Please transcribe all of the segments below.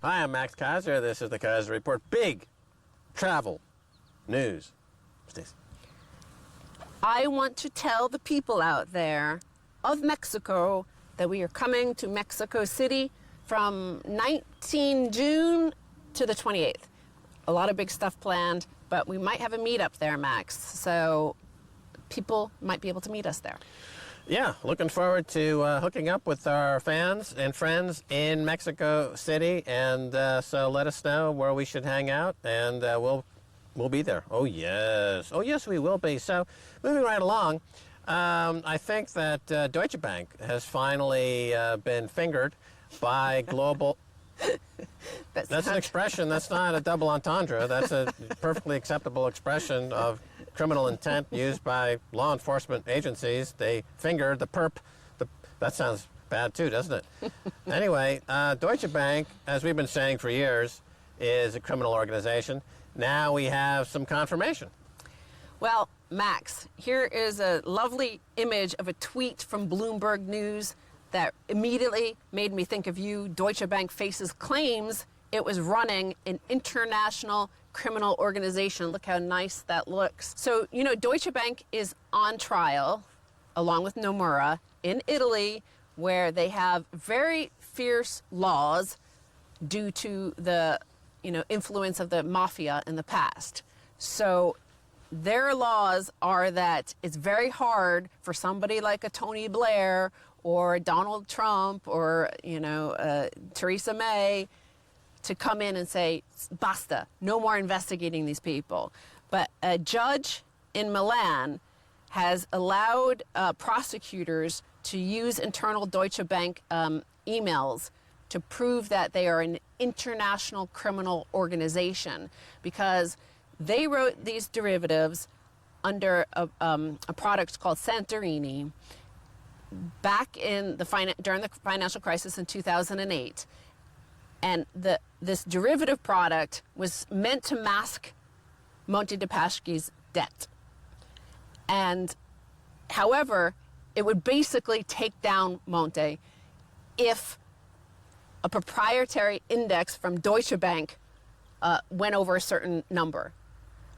Hi, I'm Max Keiser. This is the Keiser Report. Big travel news. Stacey. I want to tell the people out there of Mexico that we are coming to Mexico City from 19 June to the 28th. A lot of big stuff planned, but we might have a meetup there, Max. So people might be able to meet us there. Yeah, looking forward to hooking up with our fans and friends in Mexico City, and so let us know where we should hang out, and we'll be there. Oh yes, we will be. So, moving right along, I think that Deutsche Bank has finally been fingered by global. That's an expression. That's not a double entendre. That's a perfectly acceptable expression of criminal intent used by law enforcement agencies. They finger the perp. That sounds bad too, doesn't it? Anyway, Deutsche Bank, as we've been saying for years, is a criminal organization. Now we have some confirmation. Well, Max, here is a lovely image of a tweet from Bloomberg News that immediately made me think of you. Deutsche Bank faces claims it was running an international criminal organization. Look how nice that looks. So, you know, Deutsche Bank is on trial, along with Nomura, in Italy, where they have very fierce laws due to the, influence of the mafia in the past. So their laws are that it's very hard for somebody like a Tony Blair or Donald Trump or, Theresa May to come in and say, basta, no more investigating these people. But a judge in Milan has allowed prosecutors to use internal Deutsche Bank emails to prove that they are an international criminal organization, because they wrote these derivatives under a product called Santorini back in during the financial crisis in 2008. And this derivative product was meant to mask Monte dei Paschi's debt. And however, it would basically take down Monte if a proprietary index from Deutsche Bank went over a certain number.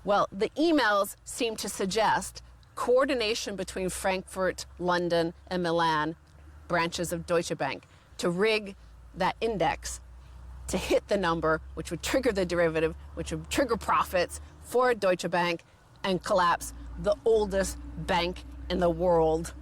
Well, the emails seem to suggest coordination between Frankfurt, London, and Milan branches of Deutsche Bank to rig that index to hit the number, which would trigger the derivative, which would trigger profits for Deutsche Bank and collapse the oldest bank in the world.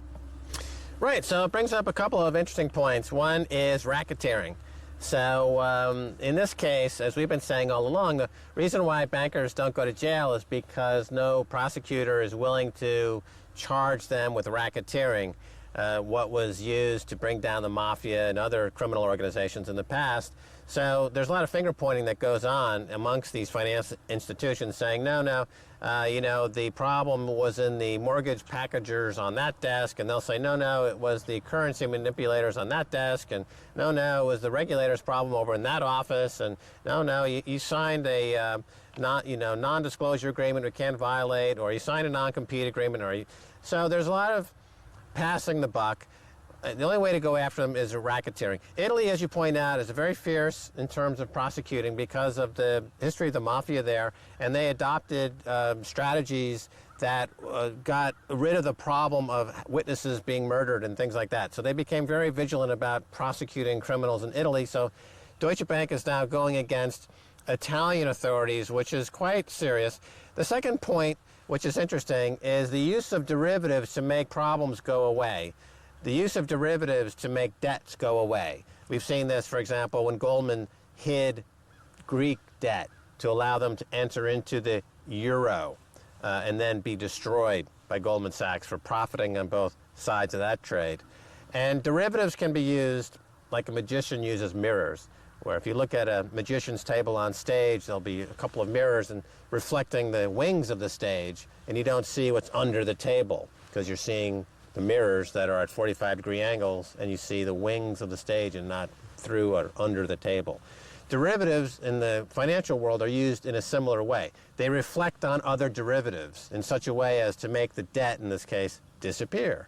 Right, so it brings up a couple of interesting points. One is racketeering. So in this case, as we've been saying all along, the reason why bankers don't go to jail is because no prosecutor is willing to charge them with racketeering, what was used to bring down the mafia and other criminal organizations in the past. So there's a lot of finger pointing that goes on amongst these finance institutions saying, no, the problem was in the mortgage packagers on that desk, and they'll say, no, it was the currency manipulators on that desk, and no, it was the regulator's problem over in that office, and no, you signed a non-disclosure agreement we can't violate, or you signed a non-compete agreement, so there's a lot of passing the buck. The only way to go after them is racketeering. Italy, as you point out, is very fierce in terms of prosecuting because of the history of the mafia there, and they adopted strategies that got rid of the problem of witnesses being murdered and things like that. So they became very vigilant about prosecuting criminals in Italy. So Deutsche Bank is now going against Italian authorities, which is quite serious. The second point, which is interesting, is the use of derivatives to make problems go away. The use of derivatives to make debts go away. We've seen this, for example, when Goldman hid Greek debt to allow them to enter into the euro and then be destroyed by Goldman Sachs for profiting on both sides of that trade. And derivatives can be used like a magician uses mirrors, where if you look at a magician's table on stage, there'll be a couple of mirrors and reflecting the wings of the stage, and you don't see what's under the table because you're seeing the mirrors that are at 45-degree angles, and you see the wings of the stage and not through or under the table. Derivatives in the financial world are used in a similar way. They reflect on other derivatives in such a way as to make the debt, in this case, disappear.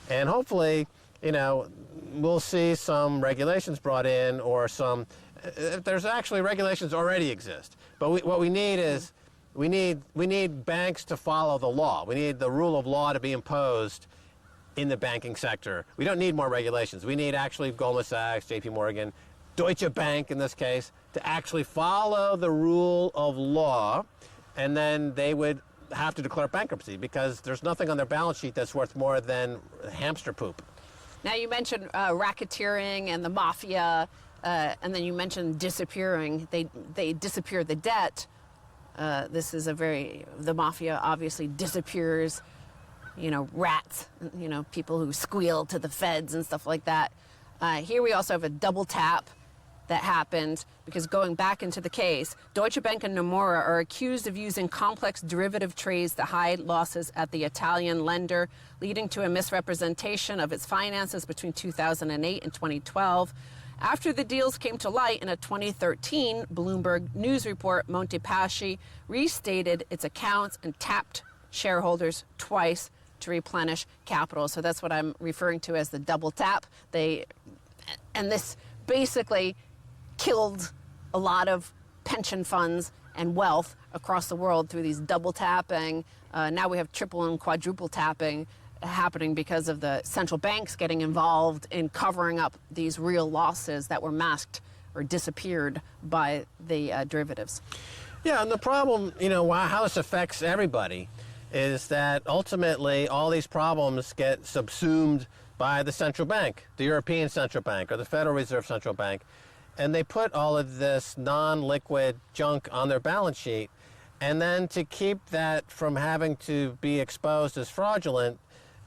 And hopefully, we'll see some regulations brought in or some There's actually regulations already exist. But what we need is we need banks to follow the law. We need the rule of law to be imposed in the banking sector. We don't need more regulations. We need actually Goldman Sachs, JP Morgan, Deutsche Bank in this case, to actually follow the rule of law, and then they would have to declare bankruptcy because there's nothing on their balance sheet that's worth more than hamster poop. Now you mentioned racketeering and the mafia, and then you mentioned disappearing. They disappear the debt. This is the mafia obviously disappears, rats, people who squeal to the feds and stuff like that. Here we also have a double tap that happened because going back into the case, Deutsche Bank and Nomura are accused of using complex derivative trades to hide losses at the Italian lender, leading to a misrepresentation of its finances between 2008 and 2012. After the deals came to light in a 2013 Bloomberg News report, Monte Paschi restated its accounts and tapped shareholders twice to replenish capital. So that's what I'm referring to as the double tap. And this basically killed a lot of pension funds and wealth across the world through these double tapping. Now we have triple and quadruple tapping happening because of the central banks getting involved in covering up these real losses that were masked or disappeared by the derivatives. Yeah, and the problem, how this affects everybody is that ultimately all these problems get subsumed by the central bank, the European Central Bank or the Federal Reserve Central Bank, and they put all of this non-liquid junk on their balance sheet. And then to keep that from having to be exposed as fraudulent,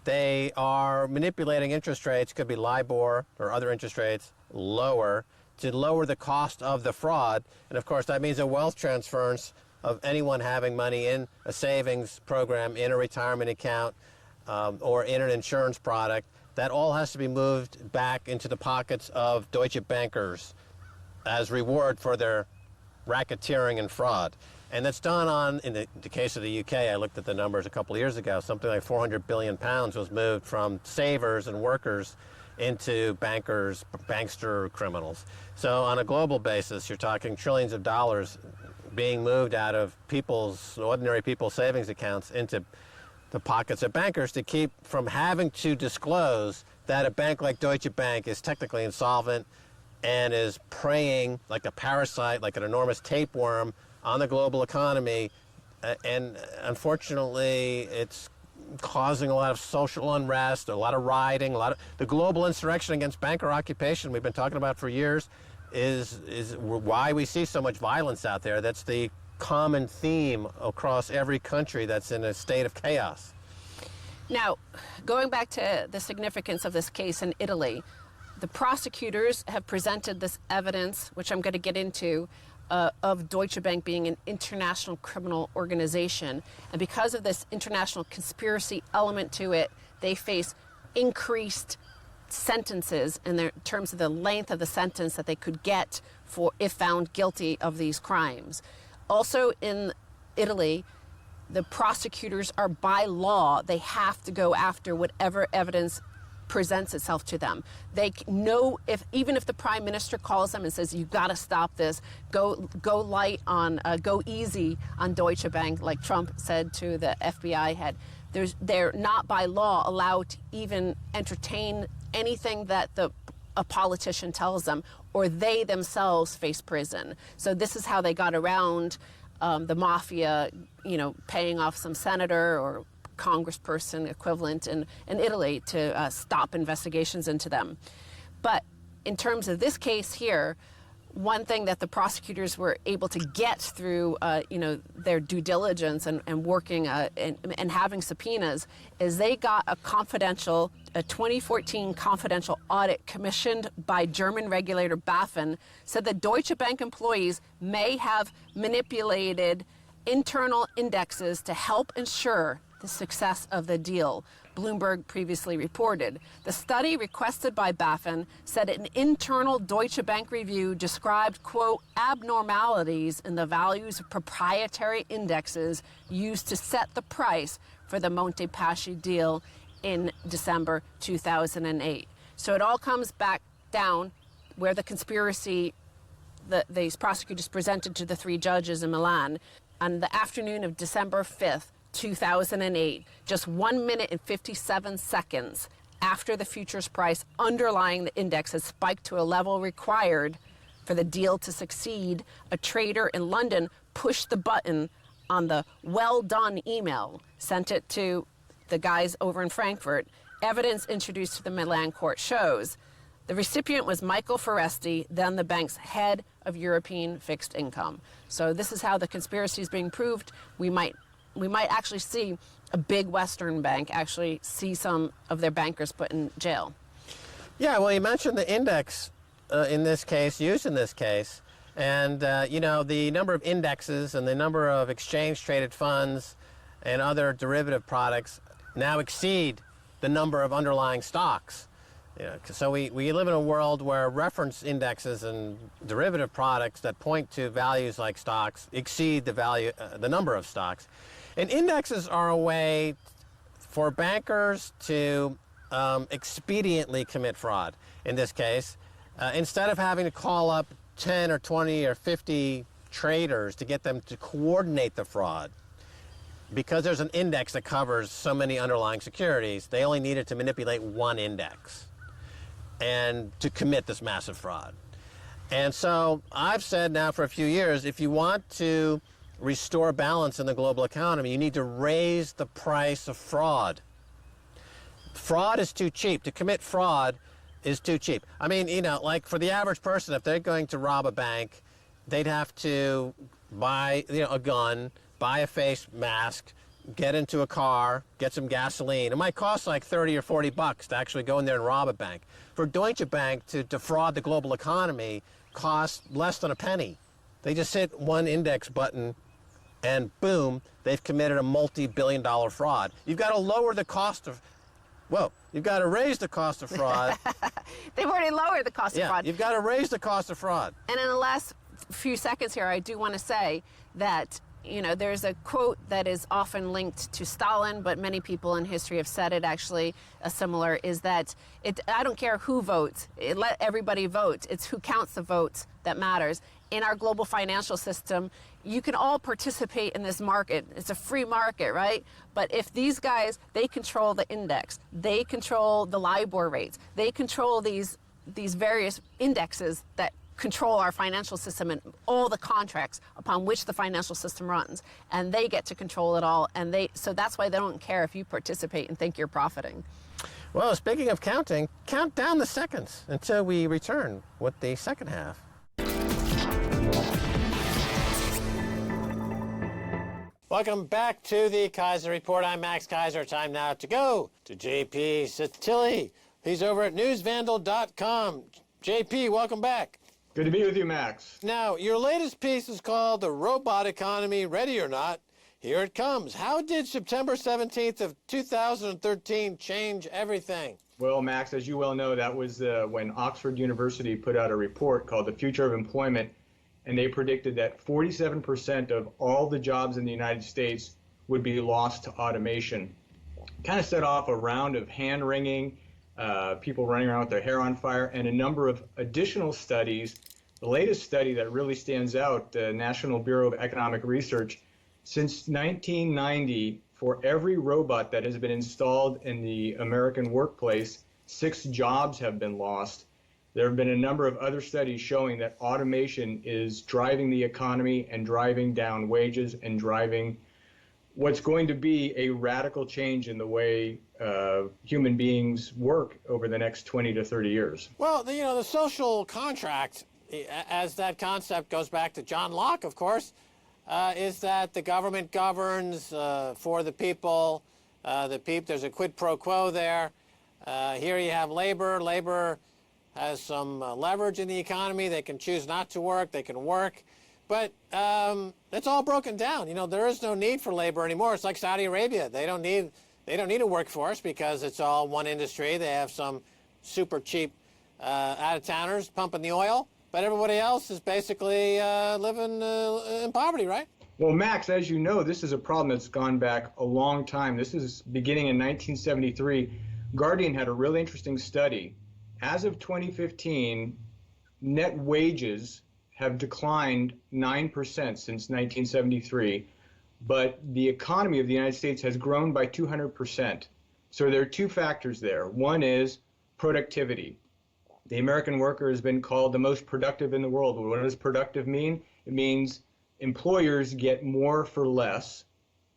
they are manipulating interest rates, could be LIBOR or other interest rates, lower, to lower the cost of the fraud. And of course, that means a wealth transference of anyone having money in a savings program, in a retirement account, or in an insurance product. That all has to be moved back into the pockets of Deutsche bankers as reward for their racketeering and fraud. And that's done in the case of the UK, I looked at the numbers a couple of years ago, something like 400 billion pounds was moved from savers and workers into bankers, bankster criminals. So on a global basis, you're talking trillions of dollars being moved out of ordinary people's savings accounts into the pockets of bankers to keep from having to disclose that a bank like Deutsche Bank is technically insolvent and is preying like a parasite, like an enormous tapeworm on the global economy. And unfortunately, it's causing a lot of social unrest, a lot of rioting, the global insurrection against banker occupation we've been talking about for years is why we see so much violence out there. That's the common theme across every country that's in a state of chaos. Now, going back to the significance of this case in Italy, the prosecutors have presented this evidence, which I'm going to get into, of Deutsche Bank being an international criminal organization. And because of this international conspiracy element to it, they face increased sentences in terms of the length of the sentence that they could get if found guilty of these crimes. Also in Italy, the prosecutors are by law, they have to go after whatever evidence presents itself to them. They know even if the prime minister calls them and says, "You've got to stop this. Go easy on Deutsche Bank," like Trump said to the FBI head. They're not by law allowed to even entertain anything that a politician tells them, or they themselves face prison. So this is how they got around the mafia, paying off some senator or congressperson equivalent in Italy to stop investigations into them. But in terms of this case here, one thing that the prosecutors were able to get through, their due diligence and working and having subpoenas is they got a 2014 confidential audit commissioned by German regulator BaFin said that Deutsche Bank employees may have manipulated internal indexes to help ensure the success of the deal, Bloomberg previously reported. The study requested by BaFin said an internal Deutsche Bank review described, quote, abnormalities in the values of proprietary indexes used to set the price for the Monte Paschi deal in December 2008. So it all comes back down where the conspiracy these prosecutors presented to the three judges in Milan on the afternoon of December 5th, 2008, just 1 minute and 57 seconds after the futures price underlying the index has spiked to a level required for the deal to succeed, a trader in London pushed the button on the well done email, sent it to the guys over in Frankfurt. Evidence introduced to the Milan court shows the recipient was Michael Foresti, then the bank's head of European fixed income. So this is how the conspiracy is being proved. We might actually see a big Western bank actually see some of their bankers put in jail. Yeah, well, you mentioned the index in this case, used in this case, and you know, the number of indexes and the number of exchange-traded funds and other derivative products now exceed the number of underlying stocks. You know, so we live in a world where reference indexes and derivative products that point to values like stocks exceed the value, the number of stocks. And indexes are a way for bankers to expediently commit fraud. In this case, instead of having to call up 10 or 20 or 50 traders to get them to coordinate the fraud, because there's an index that covers so many underlying securities, they only needed to manipulate one index and to commit this massive fraud. And so I've said now for a few years, if you want to restore balance in the global economy, you need to raise the price of fraud. Fraud is too cheap. To commit fraud is too cheap. I mean, you know, like for the average person, if they're going to rob a bank, they'd have to buy, you know, a gun, buy a face mask, get into a car, get some gasoline. It might cost like 30 or 40 bucks to actually go in there and rob a bank. For Deutsche Bank to defraud the global economy costs less than a penny. They just hit one index button and boom, they've committed a multi-billion-dollar fraud. You've got to lower the cost of, you've got to raise the cost of fraud. They've already lowered the cost of fraud. You've got to raise the cost of fraud. And in the last few seconds here, I do want to say that, you know, there's a quote that is often linked to Stalin, but many people in history have said it actually similar, is that I don't care who votes, let everybody vote. It's who counts the votes that matters. In our global financial system, you can all participate in this market. It's a free market, right? But if these guys, they control the index, they control the LIBOR rates, they control these various indexes that control our financial system and all the contracts upon which the financial system runs, and they get to control it all, and so that's why they don't care if you participate and think you're profiting. Well, speaking of counting, count down the seconds until we return with the second half. Welcome back to the Keiser Report. I'm Max Keiser. Time now to go to JP Satilli. He's over at newsvandal.com. JP, welcome back. Good to be with you, Max. Now, your latest piece is called The Robot Economy, Ready or Not? Here it comes. How did September 17th of 2013 change everything? Well, Max, as you well know, that was when Oxford University put out a report called The Future of Employment, and they predicted that 47% of all the jobs in the United States would be lost to automation. Kind of set off a round of hand-wringing, people running around with their hair on fire, and a number of additional studies. The latest study that really stands out, the National Bureau of Economic Research, since 1990, for every robot that has been installed in the American workplace, 6 jobs have been lost. There have been a number of other studies showing that automation is driving the economy and driving down wages and driving what's going to be a radical change in the way human beings work over the next 20 to 30 years. Well, you know, the social contract, as that concept goes back to John Locke, of course, is that the government governs for the people. There's a quid pro quo there. Here you have labor. Labor has some leverage in the economy. They can choose not to work. They can work. But it's all broken down. You know, there is no need for labor anymore. It's like Saudi Arabia. They don't need a workforce because it's all one industry. They have some super cheap out-of-towners pumping the oil. But everybody else is basically living in poverty, right? Well, Max, as you know, this is a problem that's gone back a long time. This is beginning in 1973. Guardian had a really interesting study. As of 2015, net wages have declined 9% since 1973, but the economy of the United States has grown by 200%. So there are two factors there. One is productivity. The American worker has been called the most productive in the world. What does productive mean? It means employers get more for less.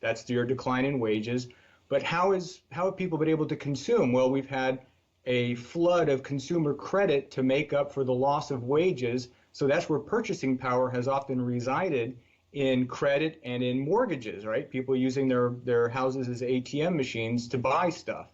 That's your decline in wages. But how have people been able to consume? Well, we've had a flood of consumer credit to make up for the loss of wages. So that's where purchasing power has often resided, in credit and in mortgages, right? People using their houses as ATM machines to buy stuff.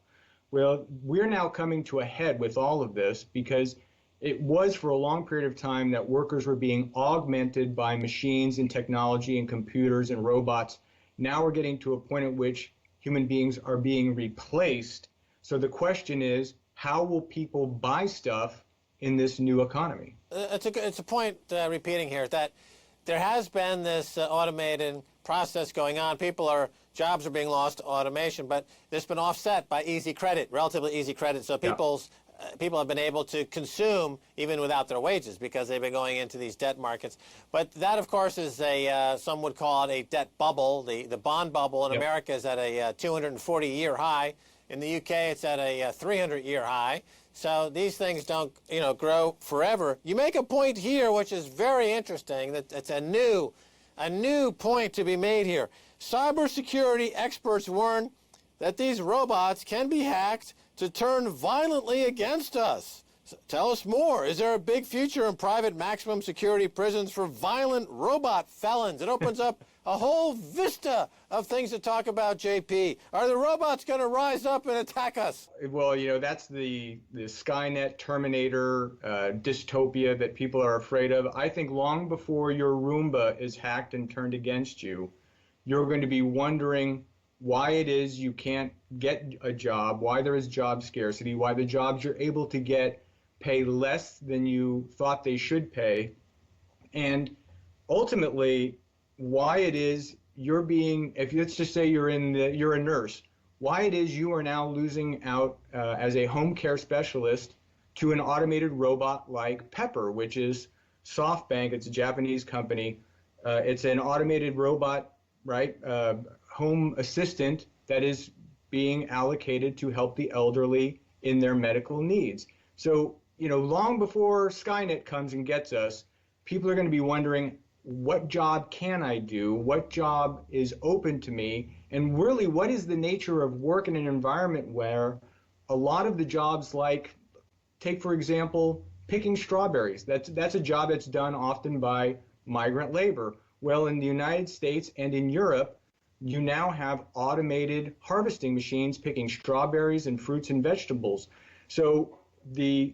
Well, we're now coming to a head with all of this because it was for a long period of time that workers were being augmented by machines and technology and computers and robots. Now we're getting to a point at which human beings are being replaced. So the question is, how will people buy stuff in this new economy? It's a point repeating here that there has been this automated process going on. Jobs are being lost to automation, but it's been offset by easy credit, relatively easy credit. So people have been able to consume even without their wages because they've been going into these debt markets. But that, of course, is some would call it a debt bubble. The bond bubble in America is at a 240-year high. In the UK, it's at a 300-year high. So these things don't, grow forever. You make a point here, which is very interesting, that it's a new point to be made here. Cybersecurity experts warn that these robots can be hacked to turn violently against us. So tell us more. Is there a big future in private maximum security prisons for violent robot felons? It opens up a whole vista of things to talk about, JP. Are the robots going to rise up and attack us? Well, that's the Skynet Terminator dystopia that people are afraid of. I think long before your Roomba is hacked and turned against you, you're going to be wondering why it is you can't get a job, why there is job scarcity, why the jobs you're able to get pay less than you thought they should pay, and ultimately why it is you're being, if let's just say you're a nurse, why it is you are now losing out as a home care specialist to an automated robot like Pepper, which is SoftBank. It's a Japanese company. It's an automated robot, right? Home assistant that is being allocated to help the elderly in their medical needs. So, long before Skynet comes and gets us, people are going to be wondering, what job can I do? What job is open to me? And really, what is the nature of work in an environment where a lot of the jobs, like, take, for example, picking strawberries. That's a job that's done often by migrant labor. Well, in the United States and in Europe, you now have automated harvesting machines picking strawberries and fruits and vegetables. So the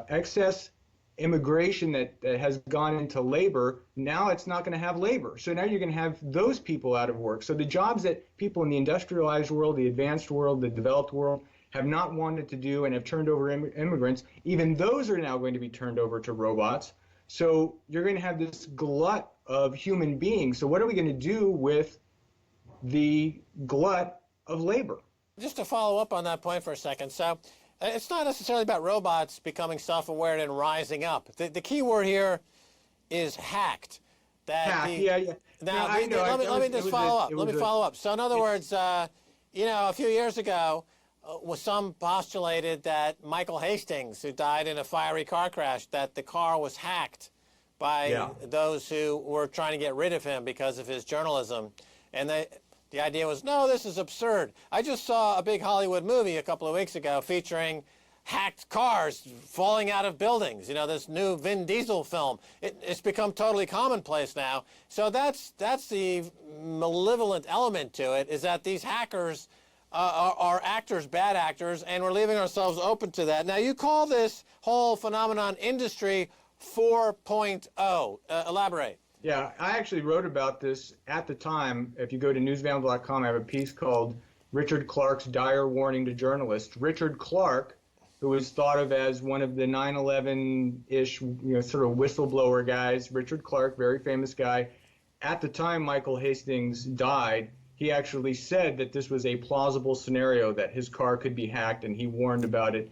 excess immigration that has gone into labor, now it's not going to have labor. So now you're going to have those people out of work. So the jobs that people in the industrialized world, the advanced world, the developed world have not wanted to do and have turned over immigrants, even those are now going to be turned over to robots. So you're going to have this glut of human beings. So what are we going to do with the glut of labor? Just to follow up on that point for a second. So it's not necessarily about robots becoming self-aware and rising up. The key word here is hacked. Now, let me just follow up. Let me follow up. So in other words, a few years ago, some postulated that Michael Hastings, who died in a fiery car crash, that the car was hacked by those who were trying to get rid of him because of his journalism. And the idea was, no, this is absurd. I just saw a big Hollywood movie a couple of weeks ago featuring hacked cars falling out of buildings. This new Vin Diesel film. It's become totally commonplace now. So that's the malevolent element to it, is that these hackers are actors, bad actors, and we're leaving ourselves open to that. Now, you call this whole phenomenon Industry 4.0. Elaborate. Yeah, I actually wrote about this at the time. If you go to newsvanel.com, I have a piece called Richard Clarke's Dire Warning to Journalists. Richard Clarke, who was thought of as one of the 9/11-ish, sort of whistleblower guys. Richard Clarke, very famous guy. At the time Michael Hastings died, he actually said that this was a plausible scenario, that his car could be hacked, and he warned about it.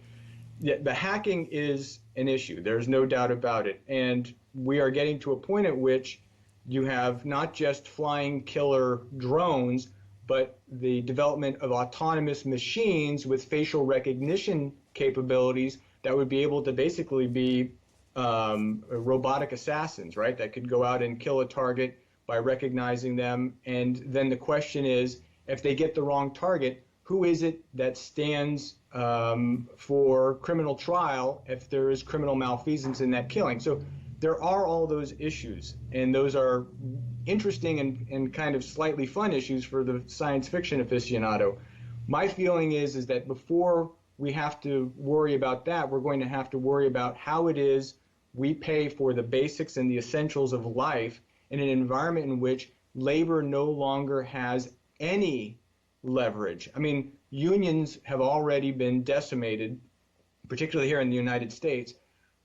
The hacking is an issue. There's no doubt about it. And we are getting to a point at which you have not just flying killer drones, but the development of autonomous machines with facial recognition capabilities that would be able to basically be robotic assassins, right? That could go out and kill a target by recognizing them. And then the question is, if they get the wrong target, who is it that stands for criminal trial if there is criminal malfeasance in that killing? So there are all those issues, and those are interesting and kind of slightly fun issues for the science fiction aficionado. My feeling is that before we have to worry about that, we're going to have to worry about how it is we pay for the basics and the essentials of life in an environment in which labor no longer has any leverage. I mean, unions have already been decimated, particularly here in the United States.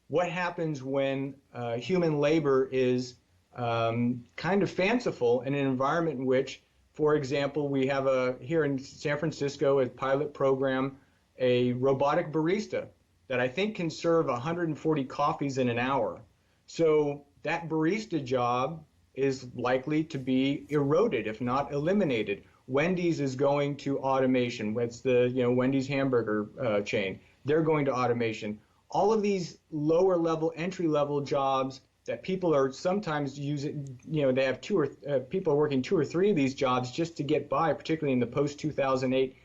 What happens when human labor is kind of fanciful in an environment in which, for example, we have here in San Francisco, a pilot program, a robotic barista that I think can serve 140 coffees in an hour. So that barista job is likely to be eroded, if not eliminated. Wendy's is going to automation. That's the Wendy's hamburger chain. They're going to automation. All of these lower level, entry level jobs that people are sometimes using, they have people are working 2 or 3 of these jobs just to get by, particularly in the post 2008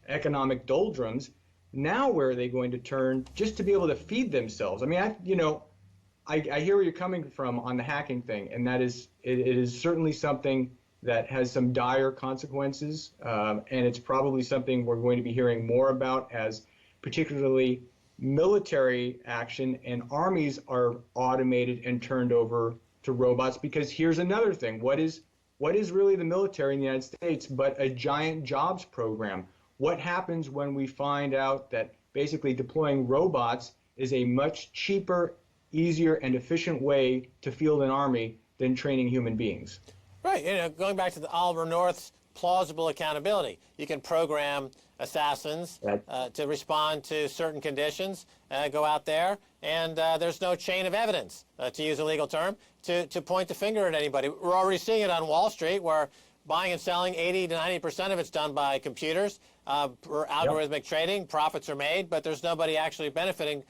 economic doldrums. Now where are they going to turn just to be able to feed themselves? I mean, I hear where you're coming from on the hacking thing, and that is it is certainly something that has some dire consequences, and it's probably something we're going to be hearing more about as particularly military action and armies are automated and turned over to robots. Because here's another thing: what is really the military in the United States but a giant jobs program? What happens when we find out that basically deploying robots is a much cheaper, easier, and efficient way to field an army than training human beings? Right. Going back to the Oliver North's plausible accountability, you can program assassins to respond to certain conditions, go out there, and there's no chain of evidence, to use a legal term, to point the finger at anybody. We're already seeing it on Wall Street, where buying and selling, 80 to 90% of it's done by computers. For algorithmic trading, profits are made, but there's nobody actually benefiting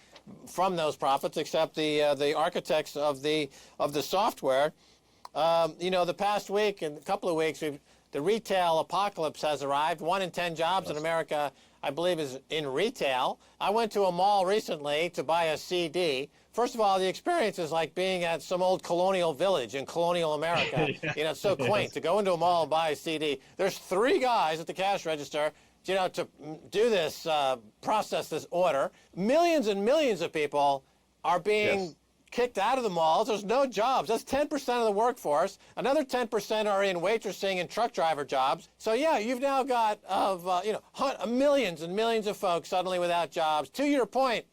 from those profits except the architects of the software. The past week and a couple of weeks, the retail apocalypse has arrived. 1 in 10 jobs in America, I believe, is in retail. I went to a mall recently to buy a CD. First of all, the experience is like being at some old colonial village in colonial America. It's so quaint to go into a mall and buy a CD. There's 3 guys at the cash register, to do this, process this order. Millions and millions of people are being kicked out of the malls. There's no jobs. That's 10% of the workforce. Another 10% are in waitressing and truck driver jobs. So yeah, you've now got millions and millions of folks suddenly without jobs. To your point,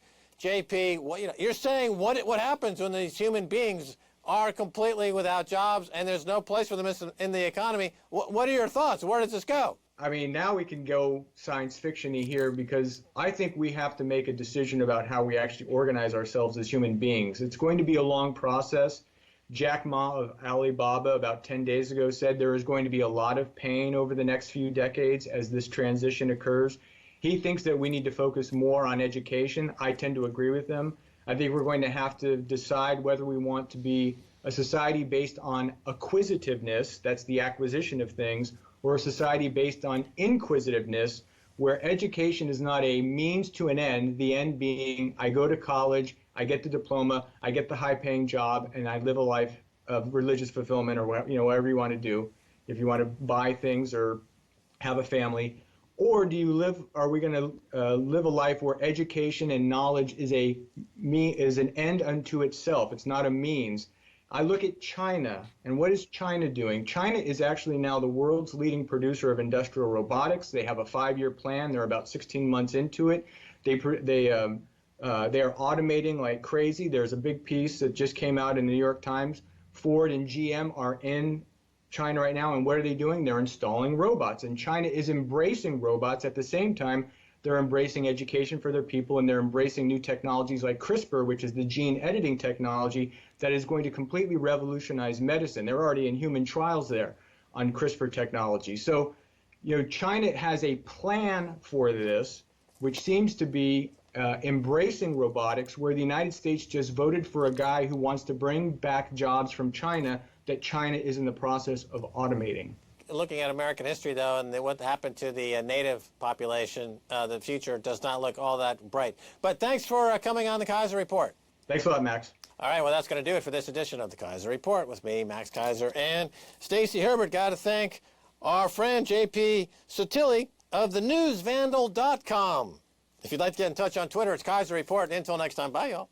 JP, you're saying what happens when these human beings are completely without jobs and there's no place for them in the economy. What are your thoughts? Where does this go? I mean, now we can go science fiction-y here, because I think we have to make a decision about how we actually organize ourselves as human beings. It's going to be a long process. Jack Ma of Alibaba about 10 days ago said there is going to be a lot of pain over the next few decades as this transition occurs. He thinks that we need to focus more on education. I tend to agree with him. I think we're going to have to decide whether we want to be a society based on acquisitiveness, that's the acquisition of things, or a society based on inquisitiveness, where education is not a means to an end, the end being I go to college, I get the diploma, I get the high-paying job, and I live a life of religious fulfillment, or whatever you want to do, if you want to buy things or have a family. Or are we going to live a life where education and knowledge is an end unto itself? It's not a means. I look at China, and what is China doing? China is actually now the world's leading producer of industrial robotics. They have a 5-year plan. They're about 16 months into it. They are automating like crazy. There's a big piece that just came out in the New York Times. Ford and GM are in China right now, and what are they doing? They're installing robots, and China is embracing robots at the same time They're embracing education for their people, and they're embracing new technologies like CRISPR, which is the gene editing technology that is going to completely revolutionize medicine. They're already in human trials there on CRISPR technology. So, China has a plan for this, which seems to be embracing robotics, where the United States just voted for a guy who wants to bring back jobs from China that China is in the process of automating. Looking at American history, though, and what happened to the native population, the future does not look all that bright. But thanks for coming on the Keiser Report. Thanks a lot, Max. All right, well, that's going to do it for this edition of the Keiser Report with me, Max Keiser, and Stacey Herbert. Got to thank our friend J.P. Sotilli of thenewsvandal.com. If you'd like to get in touch on Twitter, it's Keiser Report. And until next time, bye, y'all.